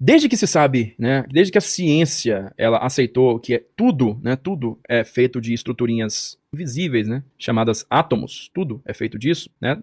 desde que se sabe, né, desde que a ciência ela aceitou que tudo, né, tudo é feito de estruturinhas invisíveis, né, chamadas átomos, tudo é feito disso, né,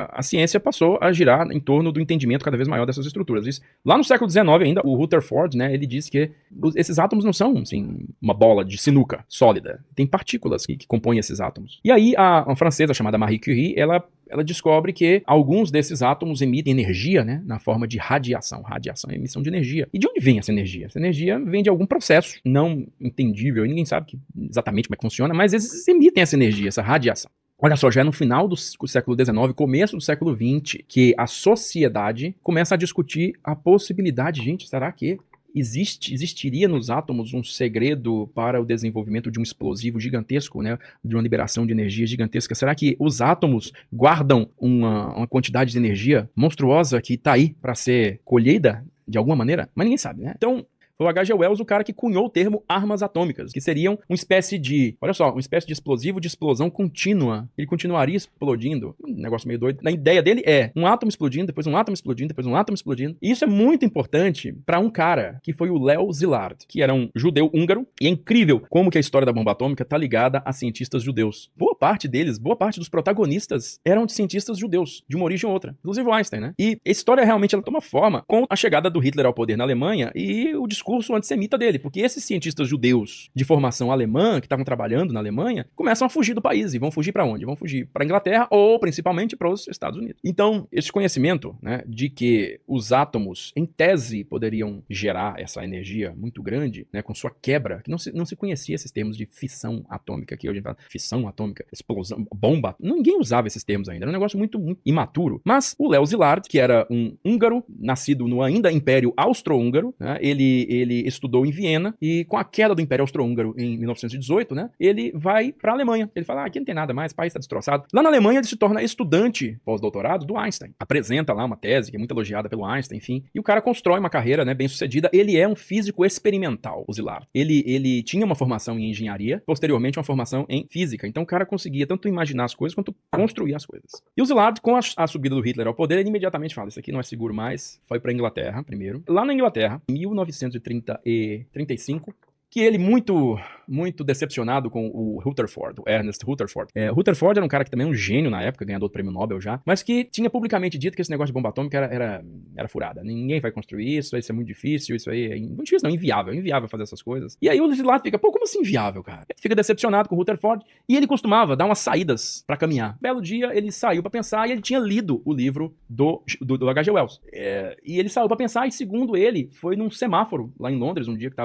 a ciência passou a girar em torno do entendimento cada vez maior dessas estruturas. Isso, lá no século XIX ainda, o Rutherford, né, ele disse que esses átomos não são, assim, uma bola de sinuca sólida, tem partículas que compõem esses átomos. E aí a francesa chamada Marie Curie, ela descobre que alguns desses átomos emitem energia, né, na forma de radiação. Radiação é emissão de energia. E de onde vem essa energia? Essa energia vem de algum processo não entendível, e ninguém sabe exatamente como é que funciona, mas eles emitem essa energia, essa radiação. Olha só, já é no final do século XIX, começo do século XX, que a sociedade começa a discutir a possibilidade, gente, será que existiria nos átomos um segredo para o desenvolvimento de um explosivo gigantesco, né, de uma liberação de energia gigantesca? Será que os átomos guardam uma quantidade de energia monstruosa que está aí para ser colhida de alguma maneira? Mas ninguém sabe, né? Então, foi o H.G. Wells o cara que cunhou o termo armas atômicas, que seriam uma espécie de, olha só, uma espécie de explosivo de explosão contínua. Ele continuaria explodindo. Um negócio meio doido. A ideia dele é um átomo explodindo, depois um átomo explodindo, depois um átomo explodindo. E isso é muito importante para um cara que foi o Leo Szilard, que era um judeu húngaro. E é incrível como que a história da bomba atômica tá ligada a cientistas judeus. Boa parte deles, boa parte dos protagonistas eram de cientistas judeus, de uma origem ou outra. Inclusive o Einstein, né? E a história realmente ela toma forma com a chegada do Hitler ao poder na Alemanha e o discurso antissemita dele, porque esses cientistas judeus de formação alemã, que estavam trabalhando na Alemanha, começam a fugir do país, e vão fugir para onde? Vão fugir para a Inglaterra ou principalmente para os Estados Unidos. Então, esse conhecimento, né, de que os átomos, em tese, poderiam gerar essa energia muito grande, né, com sua quebra, que não se conhecia esses termos de fissão atômica, que hoje a gente fala fissão atômica, explosão, bomba, ninguém usava esses termos ainda, era um negócio muito, muito imaturo. Mas o Leo Szilard, que era um húngaro, nascido no ainda Império Austro-Húngaro, né, ele estudou em Viena e com a queda do Império Austro-Húngaro em 1918, né, ele vai para a Alemanha. Ele fala, aqui não tem nada mais, o país está destroçado. Lá na Alemanha ele se torna estudante pós-doutorado do Einstein. Apresenta lá uma tese que é muito elogiada pelo Einstein, enfim. E o cara constrói uma carreira, né, bem sucedida. Ele é um físico experimental, o Szilard. Ele tinha uma formação em engenharia, posteriormente uma formação em física. Então o cara conseguia tanto imaginar as coisas quanto construir as coisas. E o Szilard, com a subida do Hitler ao poder, ele imediatamente fala, isso aqui não é seguro mais. Foi para a Inglaterra primeiro. Lá na Inglaterra, em 1930 e 35, que ele muito decepcionado com o Rutherford, o Ernest Rutherford. Rutherford era um cara que também é um gênio na época, ganhador do prêmio Nobel já, mas que tinha publicamente dito que esse negócio de bomba atômica era furada. Ninguém vai construir isso, vai ser muito difícil, isso aí é muito difícil, não, inviável fazer essas coisas. E aí o Szilard fica, pô, como assim inviável, cara? Ele fica decepcionado com o Rutherford e ele costumava dar umas saídas pra caminhar. Belo dia, ele saiu pra pensar e ele tinha lido o livro do H.G. Wells. E ele saiu pra pensar e, segundo ele, foi num semáforo lá em Londres, um dia que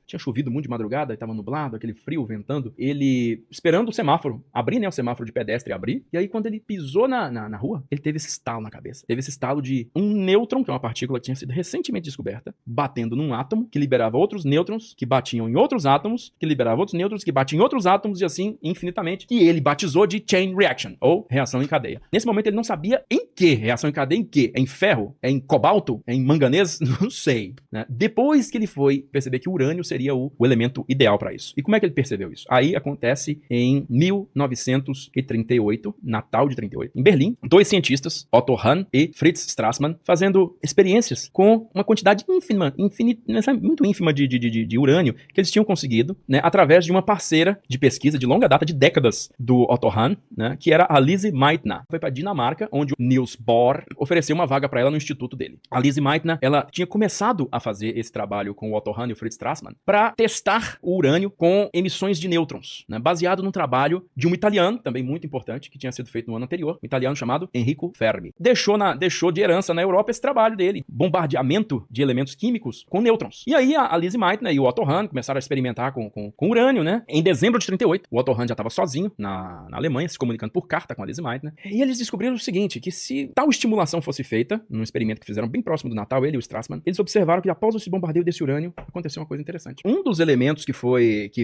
tinha chovido muito de madrugada, estava nublado, aquele frio ventando, ele esperando o semáforo abrir, né, o semáforo de pedestre abrir, e aí quando ele pisou na rua, ele teve esse estalo na cabeça, teve esse estalo de um nêutron, que é uma partícula que tinha sido recentemente descoberta, batendo num átomo, que liberava outros nêutrons, que batiam em outros átomos, que liberava outros nêutrons, que batiam em outros átomos, e assim, infinitamente, que ele batizou de chain reaction, ou reação em cadeia. Nesse momento ele não sabia em que, reação em cadeia em que? É em ferro? É em cobalto? É em manganês? Não sei, né? Depois que ele foi perceber que o urânio seria o elemento ideal para isso. E como é que ele percebeu isso? Aí acontece em 1938, Natal de 38, em Berlim, dois cientistas, Otto Hahn e Fritz Strassmann, fazendo experiências com uma quantidade muito ínfima de urânio que eles tinham conseguido, né, através de uma parceira de pesquisa de longa data, de décadas, do Otto Hahn, né, que era a Lise Meitner. Foi para Dinamarca, onde o Niels Bohr ofereceu uma vaga para ela no instituto dele. A Lise Meitner, ela tinha começado a fazer esse trabalho com o Otto Hahn e o Fritz Strassmann para testar o urânio com emissões de nêutrons, né, baseado num trabalho de um italiano, também muito importante, que tinha sido feito no ano anterior, um italiano chamado Enrico Fermi. Deixou de herança na Europa esse trabalho dele, bombardeamento de elementos químicos com nêutrons. E aí a Lise Meitner e o Otto Hahn começaram a experimentar com urânio, né? Em dezembro de 38, o Otto Hahn já estava sozinho na Alemanha, se comunicando por carta com a Lise Meitner, e eles descobriram o seguinte, que se tal estimulação fosse feita, num experimento que fizeram bem próximo do Natal, ele e o Strassmann, eles observaram que após esse bombardeio desse urânio, aconteceu uma coisa interessante. Um dos elementos que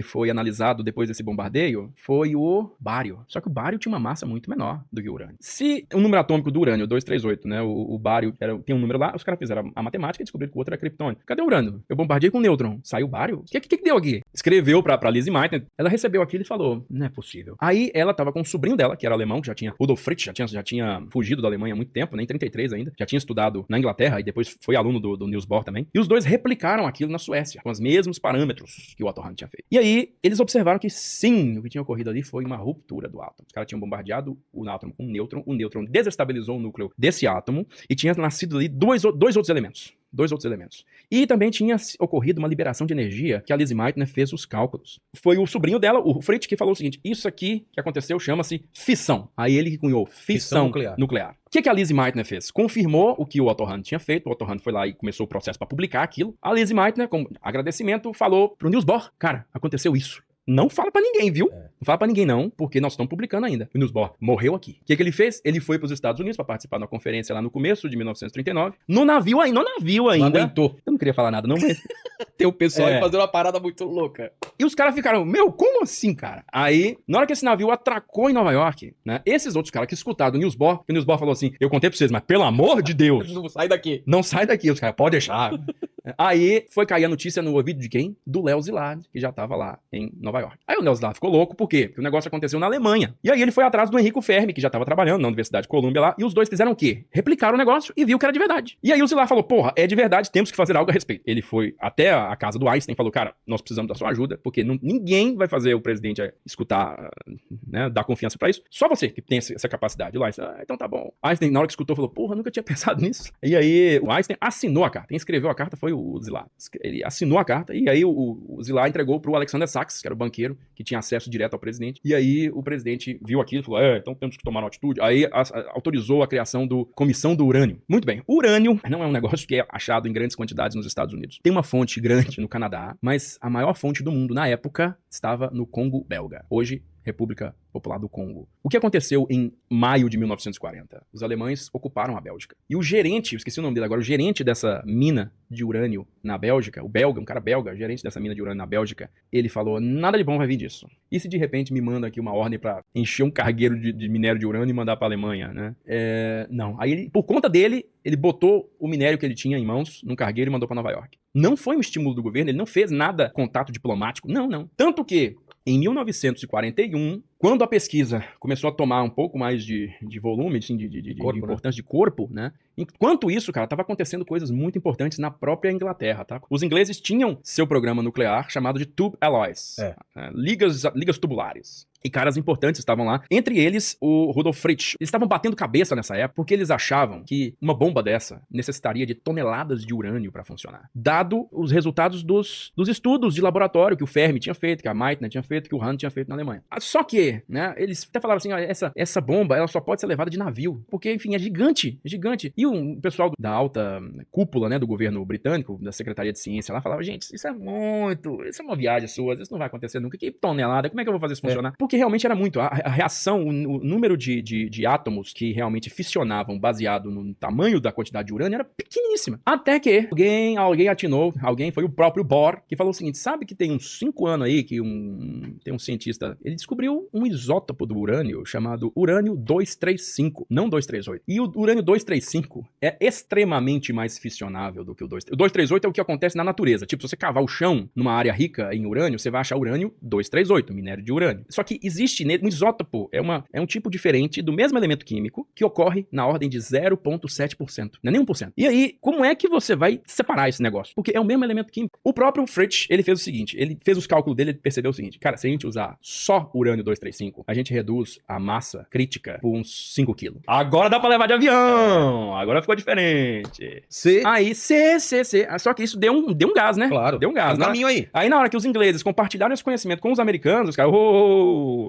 foi analisado depois desse bombardeio foi o bário. Só que o bário tinha uma massa muito menor do que o urânio. Se o número atômico do urânio, 238, né, o bário tem um número lá, os caras fizeram a matemática e descobriram que o outro era criptônio. Cadê o urânio? Eu bombardeei com o nêutron. Saiu o bário? O que deu aqui? Escreveu pra Lise Meitner. Ela recebeu aquilo e falou, não é possível. Aí ela tava com um sobrinho dela, que era alemão, que já tinha, Rudolf Fritsch, já tinha fugido da Alemanha há muito tempo, né, em 33 ainda. Já tinha estudado na Inglaterra e depois foi aluno do Niels Bohr também. E os dois replicaram aquilo na Suécia, com os mesmos parâmetros que o Otto Hahn tinha feito. E aí, eles observaram que sim, o que tinha ocorrido ali foi uma ruptura do átomo. Os caras tinham bombardeado o átomo com um nêutron, o nêutron desestabilizou o núcleo desse átomo e tinha nascido ali dois outros elementos. E também tinha ocorrido uma liberação de energia que a Lise Meitner fez os cálculos. Foi o sobrinho dela, o Fritsch, que falou o seguinte, isso aqui que aconteceu chama-se fissão. Aí ele que cunhou fissão nuclear. O que a Lise Meitner fez? Confirmou o que o Otto Hahn tinha feito. O Otto Hahn foi lá e começou o processo para publicar aquilo. A Lise Meitner, como agradecimento, falou pro Niels Bohr, cara, aconteceu isso. Não fala pra ninguém, viu? Não fala pra ninguém não, porque nós estamos publicando ainda. O Niels Bohr morreu aqui. O que ele fez? Ele foi pros Estados Unidos pra participar de uma conferência lá no começo de 1939. No navio ainda. Não aguentou. Eu não queria falar nada, não. Tem o pessoal fazendo uma parada muito louca. E os caras ficaram, como assim, cara? Aí, na hora que esse navio atracou em Nova York, né? Esses outros caras que escutaram do Niels Bohr, o Niels Bohr falou assim, eu contei pra vocês, mas pelo amor de Deus. Não sai daqui. Não sai daqui, os caras, pode deixar. Aí foi cair a notícia no ouvido de quem? Do Léo Szilard, que já tava lá em Nova York. Aí o Léo Szilard ficou louco, por quê? Porque o negócio aconteceu na Alemanha. E aí ele foi atrás do Enrico Fermi, que já tava trabalhando na Universidade de Colômbia lá, e os dois fizeram o quê? Replicaram o negócio e viu que era de verdade. E aí o Szilard falou, porra, é de verdade, temos que fazer algo a respeito. Ele foi até a casa do Einstein e falou, cara, nós precisamos da sua ajuda, porque ninguém vai fazer o presidente escutar, né, dar confiança pra isso. Só você que tem essa capacidade. O Einstein, então tá bom. Einstein, na hora que escutou, falou, porra, nunca tinha pensado nisso. E aí o Einstein assinou a carta. Quem escreveu a carta foi o Szilard. Ele assinou a carta e aí o Szilard entregou pro Alexander Sachs, que era o banqueiro, que tinha acesso direto ao presidente. E aí o presidente viu aquilo e falou, então temos que tomar uma atitude. Aí autorizou a criação do Comissão do Urânio. Muito bem. O urânio não é um negócio que é achado em grandes quantidades nos Estados Unidos. Tem uma fonte grande no Canadá, mas a maior fonte do mundo na época estava no Congo belga. Hoje, República Popular do Congo. O que aconteceu em maio de 1940? Os alemães ocuparam a Bélgica. E o gerente, esqueci o nome dele agora, o gerente dessa mina de urânio na Bélgica, o belga, um cara belga, gerente dessa mina de urânio na Bélgica, ele falou, nada de bom vai vir disso. E se de repente me manda aqui uma ordem pra encher um cargueiro de minério de urânio e mandar pra Alemanha, né? Não. Aí ele, por conta dele, ele botou o minério que ele tinha em mãos num cargueiro e mandou pra Nova York. Não foi um estímulo do governo, ele não fez nada contato diplomático, não. Tanto que em 1941, quando a pesquisa começou a tomar um pouco mais de volume, assim, de importância de corpo, né? Enquanto isso, cara, tava acontecendo coisas muito importantes na própria Inglaterra, tá? Os ingleses tinham seu programa nuclear chamado de Tube Alloys, ligas tubulares. E caras importantes estavam lá, entre eles o Rudolf Fritsch. Eles estavam batendo cabeça nessa época porque eles achavam que uma bomba dessa necessitaria de toneladas de urânio para funcionar. Dado os resultados dos estudos de laboratório que o Fermi tinha feito, que a Meitner tinha feito, que o Hahn tinha feito na Alemanha. Só que, né, eles até falaram assim, essa bomba, ela só pode ser levada de navio, porque, enfim, é gigante. E o pessoal da alta cúpula, né, do governo britânico, da Secretaria de Ciência lá, falava, gente, isso é uma viagem sua, isso não vai acontecer nunca, que tonelada, como é que eu vou fazer isso funcionar? Porque realmente era muito, a reação, o número de átomos que realmente fissionavam baseado no tamanho da quantidade de urânio era pequeníssima. Até que alguém atinou, foi o próprio Bohr, que falou o seguinte, sabe que tem uns 5 anos aí que tem um cientista, ele descobriu um isótopo do urânio chamado urânio 235, não 238. E o urânio 235 é extremamente mais fissionável do que o 238. O 238 é o que acontece na natureza. Tipo, se você cavar o chão numa área rica em urânio, você vai achar urânio 238, minério de urânio. Só que existe um isótopo, é um tipo diferente do mesmo elemento químico que ocorre na ordem de 0,7%. Não é nem 1%. E aí, como é que você vai separar esse negócio? Porque é o mesmo elemento químico. O próprio Fritsch, ele fez o seguinte, ele fez os cálculos dele, ele percebeu o seguinte, cara, se a gente usar só urânio 235, a gente reduz a massa crítica por uns 5 quilos. Agora dá pra levar de avião! Agora ficou diferente. Aí, só que isso deu um gás, né? Claro. Deu um gás. Tem um caminho aí. Aí na hora que os ingleses compartilharam esse conhecimento com os americanos, os caras,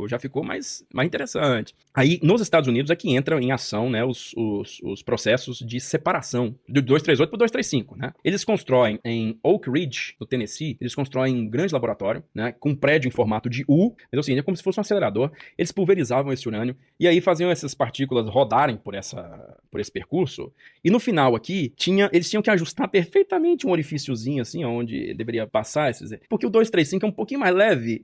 já ficou mais interessante. Aí, nos Estados Unidos, é que entram em ação, né, os processos de separação do 238 para o 235, né? Eles constroem em Oak Ridge, no Tennessee, eles constroem um grande laboratório, né, com um prédio em formato de U, mas assim, é como se fosse um acelerador. Eles pulverizavam esse urânio e aí faziam essas partículas rodarem por esse percurso. E no final aqui, eles tinham que ajustar perfeitamente um orifíciozinho, assim, onde deveria passar esses... Porque o 235 é um pouquinho mais leve,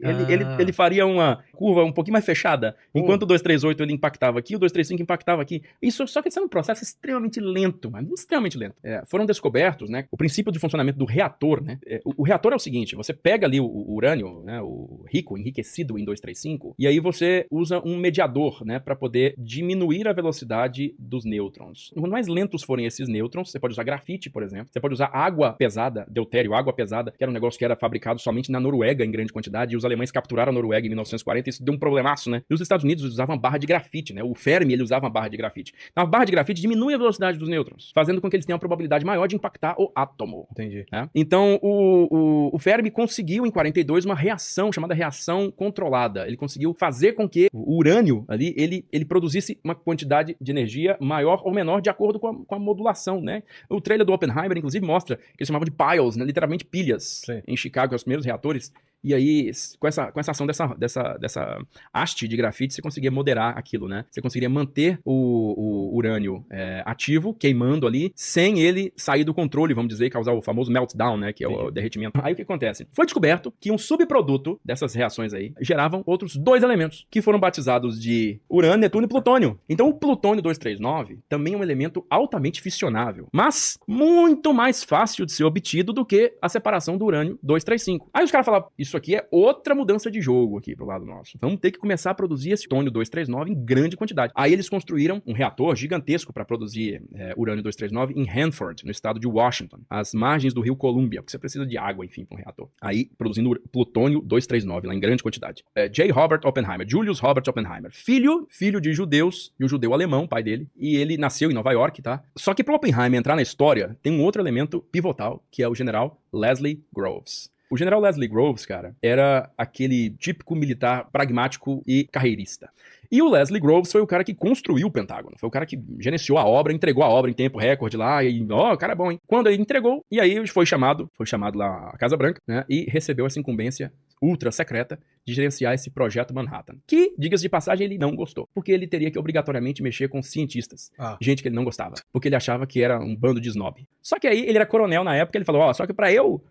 ele faria uma curva um pouquinho mais fechada, enquanto o 238 ele impactava aqui, o 235 impactava aqui. Só que esse é um processo extremamente lento, mas extremamente lento. Foram descobertos, né, o princípio de funcionamento do reator, né? O reator é o seguinte, você pega ali o urânio, né, o rico, enriquecido em 235, e aí você usa um mediador, né, para poder diminuir a velocidade dos nêutrons. Quanto mais lentos forem esses nêutrons, você pode usar grafite, por exemplo, você pode usar água pesada, deutério, água pesada, que era um negócio que era fabricado somente na Noruega em grande quantidade, e os alemães capturaram a Noruega em 1940, e isso deu um problemaço, né? E os Estados Unidos usavam barra de grafite, né? O Fermi, ele usava uma barra de grafite. Então a barra de grafite diminui a velocidade dos nêutrons, fazendo com que eles tenham uma probabilidade maior de impactar o átomo. Entendi. Né? Então o Fermi conseguiu em 42 uma reação chamada reação controlada. Ele conseguiu fazer com que o urânio ali, ele produzisse uma quantidade de energia maior ou menor de acordo com a modulação, né? O trailer do Oppenheimer, inclusive, mostra que eles chamavam de piles, né? Literalmente pilhas. Sim. Em Chicago, os primeiros reatores. E aí, com essa ação dessa haste de grafite, você conseguia moderar aquilo, né? Você conseguiria manter o urânio ativo, queimando ali, sem ele sair do controle, vamos dizer, e causar o famoso meltdown, né? Que é o derretimento. Aí o que acontece? Foi descoberto que um subproduto dessas reações aí geravam outros 2 elementos, que foram batizados de urânio, netúnio e plutônio. Então o plutônio 239 também é um elemento altamente fissionável, mas muito mais fácil de ser obtido do que a separação do urânio 235. Aí os caras falaram, isso aqui é outra mudança de jogo aqui pro lado nosso. Vamos ter que começar a produzir esse plutônio 239 em grande quantidade. Aí eles construíram um reator gigantesco para produzir urânio 239 em Hanford, no estado de Washington, às margens do rio Columbia, porque você precisa de água, enfim, para um reator. Aí, produzindo plutônio 239 lá em grande quantidade. J. Robert Oppenheimer, Julius Robert Oppenheimer, filho de judeus, e um judeu alemão, pai dele, e ele nasceu em Nova York, tá? Só que pro Oppenheimer entrar na história, tem um outro elemento pivotal, que é o general Leslie Groves. O general Leslie Groves, cara, era aquele típico militar pragmático e carreirista. E o Leslie Groves foi o cara que construiu o Pentágono. Foi o cara que gerenciou a obra, entregou a obra em tempo recorde lá, e, o cara é bom, hein? Quando ele entregou, e aí foi chamado lá à Casa Branca, né, e recebeu essa incumbência ultra secreta de gerenciar esse projeto Manhattan. Que, diga-se de passagem, ele não gostou. Porque ele teria que obrigatoriamente mexer com cientistas. Gente que ele não gostava. Porque ele achava que era um bando de snob. Só que aí ele era coronel na época, ele falou, só que pra eu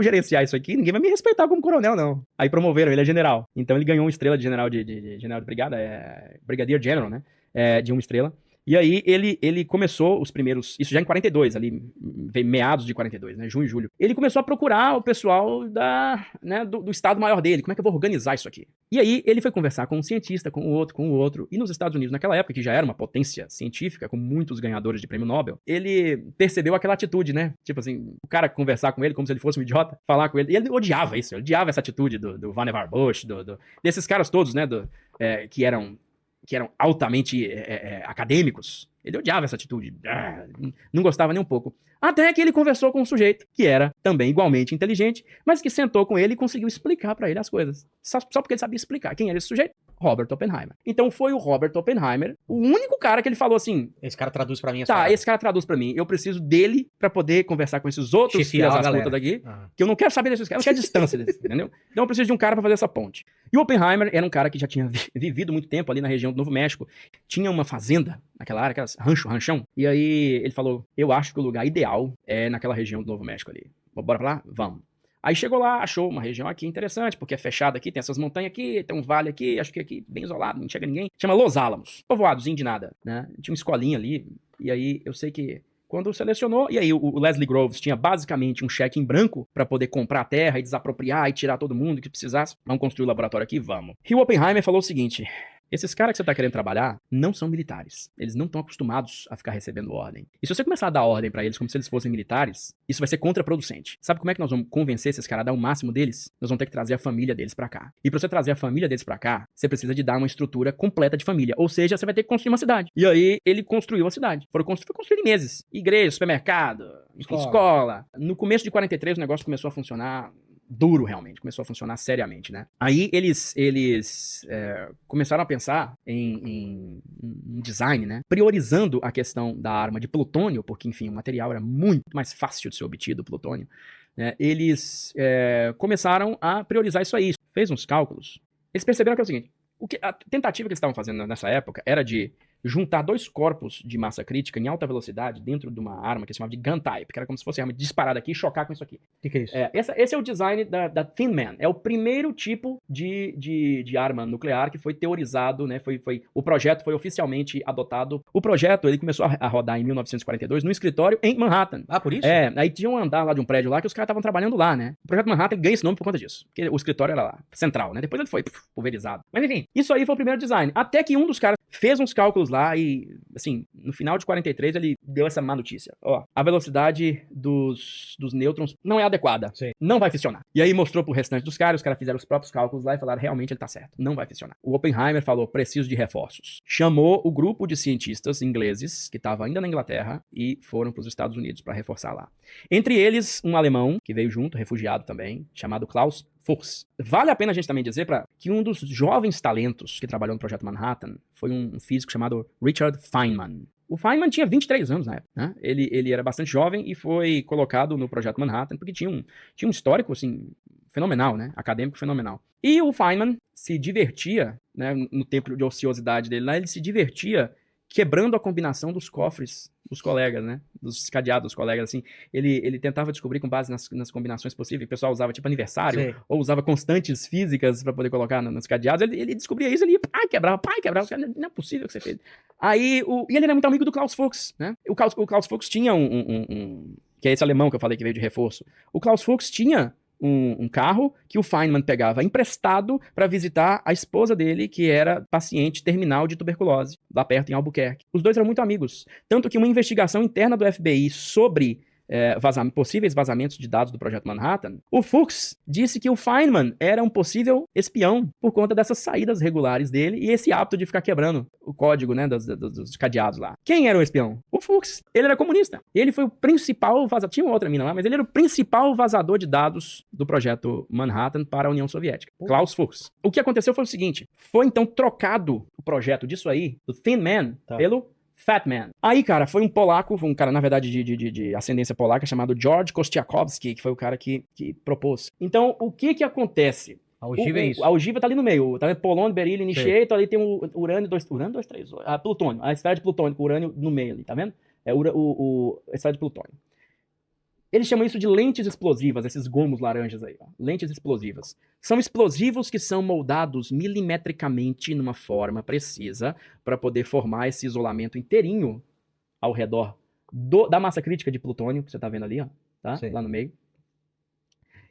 gerenciar isso aqui, ninguém vai me respeitar como coronel, não. Aí promoveram ele a general. Então ele ganhou uma estrela de general de brigada, Brigadier General, né? De uma estrela. E aí ele começou os primeiros, isso já em 42, ali, meados de 42, né, junho e julho. Ele começou a procurar o pessoal do estado maior dele, como é que eu vou organizar isso aqui? E aí ele foi conversar com um cientista, com o outro, e nos Estados Unidos, naquela época, que já era uma potência científica, com muitos ganhadores de prêmio Nobel, ele percebeu aquela atitude, né, tipo assim, o cara conversar com ele como se ele fosse um idiota, falar com ele, e ele odiava isso, ele odiava essa atitude do Vannevar Bush, desses caras todos, né, que eram altamente acadêmicos. Ele odiava essa atitude. Não gostava nem um pouco. Até que ele conversou com um sujeito que era também igualmente inteligente, mas que sentou com ele e conseguiu explicar pra ele as coisas. Só porque ele sabia explicar. Quem era esse sujeito? Robert Oppenheimer. Então foi o Robert Oppenheimer, o único cara que ele falou assim... Esse cara traduz pra mim as palavras. Esse cara traduz pra mim. Eu preciso dele pra poder conversar com esses outros filhos das putas daqui, que eu não quero saber desses caras, eu não quero a distância desses, entendeu? Então eu preciso de um cara pra fazer essa ponte. E o Oppenheimer era um cara que já tinha vivido muito tempo ali na região do Novo México. Tinha uma fazenda naquela área, aquelas ranchão. E aí ele falou, eu acho que o lugar ideal é naquela região do Novo México ali. Bora pra lá? Vamos. Aí chegou lá, achou uma região aqui interessante, porque é fechada aqui, tem essas montanhas aqui, tem um vale aqui, acho que aqui bem isolado, não chega ninguém. Chama Los Alamos, povoadozinho de nada, né? Tinha uma escolinha ali, e aí eu sei que quando selecionou, e aí o Leslie Groves tinha basicamente um cheque em branco para poder comprar a terra e desapropriar e tirar todo mundo que precisasse. Vamos construir o laboratório aqui? Vamos. E o Oppenheimer falou o seguinte... Esses caras que você tá querendo trabalhar não são militares. Eles não estão acostumados a ficar recebendo ordem. E se você começar a dar ordem pra eles como se eles fossem militares, isso vai ser contraproducente. Sabe como é que nós vamos convencer esses caras a dar o máximo deles? Nós vamos ter que trazer a família deles pra cá. E pra você trazer a família deles pra cá, você precisa de dar uma estrutura completa de família. Ou seja, você vai ter que construir uma cidade. E aí, ele construiu a cidade. Foi construído em meses. Igreja, supermercado, escola. No começo de 43, o negócio começou a funcionar duro realmente, começou a funcionar seriamente, né? Aí eles começaram a pensar em design, né? Priorizando a questão da arma de plutônio, porque, enfim, o material era muito mais fácil de ser obtido, o plutônio, né? Eles começaram a priorizar isso aí. Fez uns cálculos. Eles perceberam que é o seguinte, a tentativa que eles estavam fazendo nessa época era de juntar dois corpos de massa crítica em alta velocidade dentro de uma arma que se chamava de gun type, que era como se fosse uma arma disparada aqui e chocar com isso aqui. O que é isso? Esse é o design da Thin Man. É o primeiro tipo de arma nuclear que foi teorizado, né? O projeto foi oficialmente adotado. O projeto, ele começou a rodar em 1942 num escritório em Manhattan. Ah, por isso? Aí tinha um andar lá de um prédio lá que os caras estavam trabalhando lá, né? O projeto Manhattan ganha esse nome por conta disso, porque o escritório era lá, central, né? Depois ele foi pulverizado. Mas enfim, isso aí foi o primeiro design. Até que um dos caras fez uns cálculos lá e, assim, no final de 43 ele deu essa má notícia. Ó, a velocidade dos nêutrons não é adequada. Sim. Não vai fissionar. E aí mostrou pro restante dos caras, os caras fizeram os próprios cálculos lá e falaram, realmente ele tá certo, não vai fissionar. O Oppenheimer falou, preciso de reforços. Chamou o grupo de cientistas ingleses, que estava ainda na Inglaterra, e foram pros Estados Unidos para reforçar lá. Entre eles, um alemão, que veio junto, refugiado também, chamado Klaus Fuchs. Vale a pena a gente também dizer que um dos jovens talentos que trabalhou no Projeto Manhattan foi um físico chamado Richard Feynman. O Feynman tinha 23 anos na época, né? Ele era bastante jovem e foi colocado no Projeto Manhattan porque tinha um histórico, assim, fenomenal, né? Acadêmico fenomenal. E o Feynman se divertia, né, no tempo de ociosidade dele lá, ele se divertia quebrando a combinação dos cofres dos colegas, né? Dos cadeados dos colegas, assim. Ele tentava descobrir com base nas combinações possíveis. O pessoal usava, tipo, aniversário, Sim. ou usava constantes físicas para poder colocar nos cadeados. Ele descobria isso, ele ia, quebrava. Não é possível que você fez. Aí, e ele era muito amigo do Klaus Fuchs, né? O Klaus Fuchs tinha que é esse alemão que eu falei que veio de reforço. O Klaus Fuchs tinha um carro que o Feynman pegava emprestado para visitar a esposa dele, que era paciente terminal de tuberculose, lá perto em Albuquerque. Os dois eram muito amigos. Tanto que uma investigação interna do FBI sobre possíveis vazamentos de dados do Projeto Manhattan, o Fuchs disse que o Feynman era um possível espião por conta dessas saídas regulares dele e esse hábito de ficar quebrando o código, né, dos cadeados lá. Quem era o espião? O Fuchs. Ele era comunista. Ele foi o principal vazador, tinha uma outra mina lá, mas ele era o principal vazador de dados do Projeto Manhattan para a União Soviética. Klaus Fuchs. O que aconteceu foi o seguinte, foi então trocado o projeto disso aí, do Thin Man, pelo Fat Man. Aí, cara, foi um polaco, um cara, na verdade, de ascendência polaca, chamado George Kostiakowski, que foi o cara que propôs. Então, o que acontece? A ogiva é isso. A ogiva tá ali no meio. Tá polônio, berílio, nichieto, ali tem o urânio 238. Plutônio. A esfera de plutônio, com o urânio no meio ali, tá vendo? É a esfera de plutônio. Eles chamam isso de lentes explosivas, esses gomos laranjas aí, ó. Lentes explosivas. São explosivos que são moldados milimetricamente numa forma precisa para poder formar esse isolamento inteirinho ao redor da massa crítica de plutônio, que você tá vendo ali, ó, tá? Lá no meio.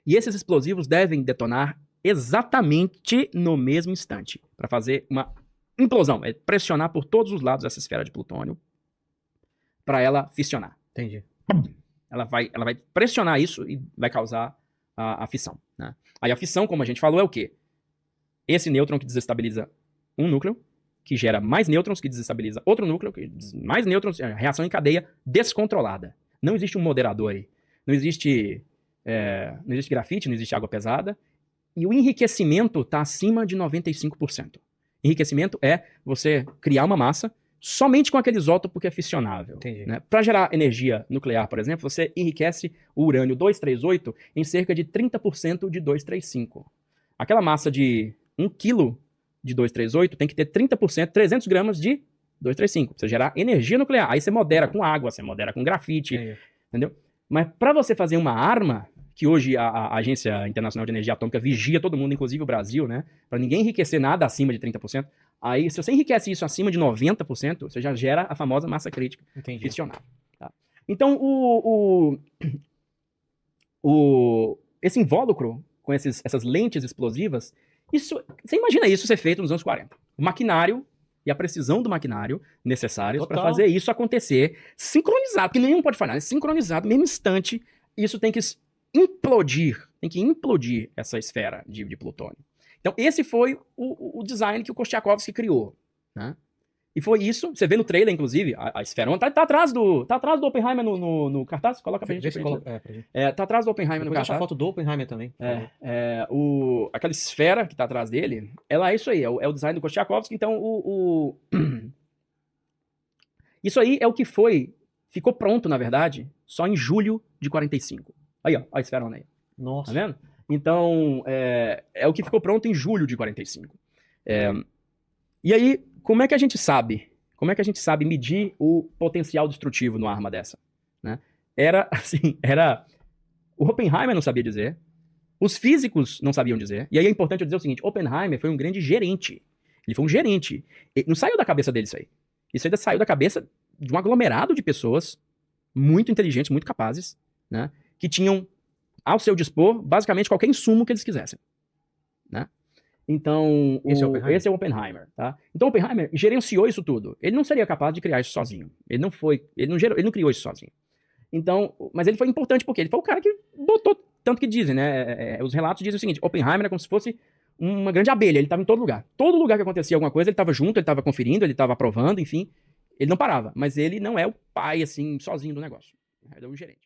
E esses explosivos devem detonar exatamente no mesmo instante, para fazer uma implosão, pressionar por todos os lados essa esfera de plutônio para ela fissionar. Entendi. Ela vai pressionar isso e vai causar a fissão, né? Aí a fissão, como a gente falou, é o quê? Esse nêutron que desestabiliza um núcleo, que gera mais nêutrons, que desestabiliza outro núcleo, mais nêutrons, reação em cadeia descontrolada. Não existe um moderador aí. Não existe grafite, não existe água pesada. E o enriquecimento está acima de 95%. Enriquecimento é você criar uma massa somente com aquele isótopo que é fissionável. Né? Para gerar energia nuclear, por exemplo, você enriquece o urânio 238 em cerca de 30% de 235. Aquela massa de 1 kg de 238 tem que ter 30%, 300 gramas de 235, para você gerar energia nuclear. Aí você modera com água, você modera com grafite, entendeu? Mas para você fazer uma arma, que hoje a Agência Internacional de Energia Atômica vigia todo mundo, inclusive o Brasil, né? Para ninguém enriquecer nada acima de 30%. Aí, se você enriquece isso acima de 90%, você já gera a famosa massa crítica fissionável. Tá? Então, esse invólucro com essas lentes explosivas, você imagina isso ser feito nos anos 40. O maquinário e a precisão do maquinário necessários para fazer isso acontecer sincronizado, que nenhum pode falhar, sincronizado, no mesmo instante, isso tem que implodir essa esfera de plutônio. Então, esse foi o design que o Kostiakowski criou, né? E foi isso, você vê no trailer, inclusive, a Esfera 1 tá atrás do Oppenheimer no cartaz, coloca pra gente. Tá atrás do Oppenheimer no cartaz. Essa foto do Oppenheimer também. Aquela esfera que tá atrás dele, ela é isso aí, é o design do Kostiakowski, então isso aí é o que ficou pronto, na verdade, só em julho de 45. Aí, ó, a Esfera 1 aí. Nossa. Tá vendo? Então, é o que ficou pronto em julho de 45. E aí, como é que a gente sabe? Como é que a gente sabe medir o potencial destrutivo numa arma dessa? Né? O Oppenheimer não sabia dizer, os físicos não sabiam dizer, e aí é importante eu dizer o seguinte, Oppenheimer foi um grande gerente. Ele foi um gerente. Não saiu da cabeça dele isso aí. Isso ainda saiu da cabeça de um aglomerado de pessoas muito inteligentes, muito capazes, né? Que tinham ao seu dispor, basicamente, qualquer insumo que eles quisessem. Né? Então, esse é o Oppenheimer. Tá? Então, Oppenheimer gerenciou isso tudo. Ele não seria capaz de criar isso sozinho. Ele não criou isso sozinho. Então, mas ele foi importante porque ele foi o cara que botou, tanto que dizem, né? Os relatos dizem o seguinte, Oppenheimer é como se fosse uma grande abelha, ele estava em todo lugar. Todo lugar que acontecia alguma coisa, ele estava junto, ele estava conferindo, ele estava aprovando, enfim. Ele não parava, mas ele não é o pai, assim, sozinho do negócio. Ele é um gerente.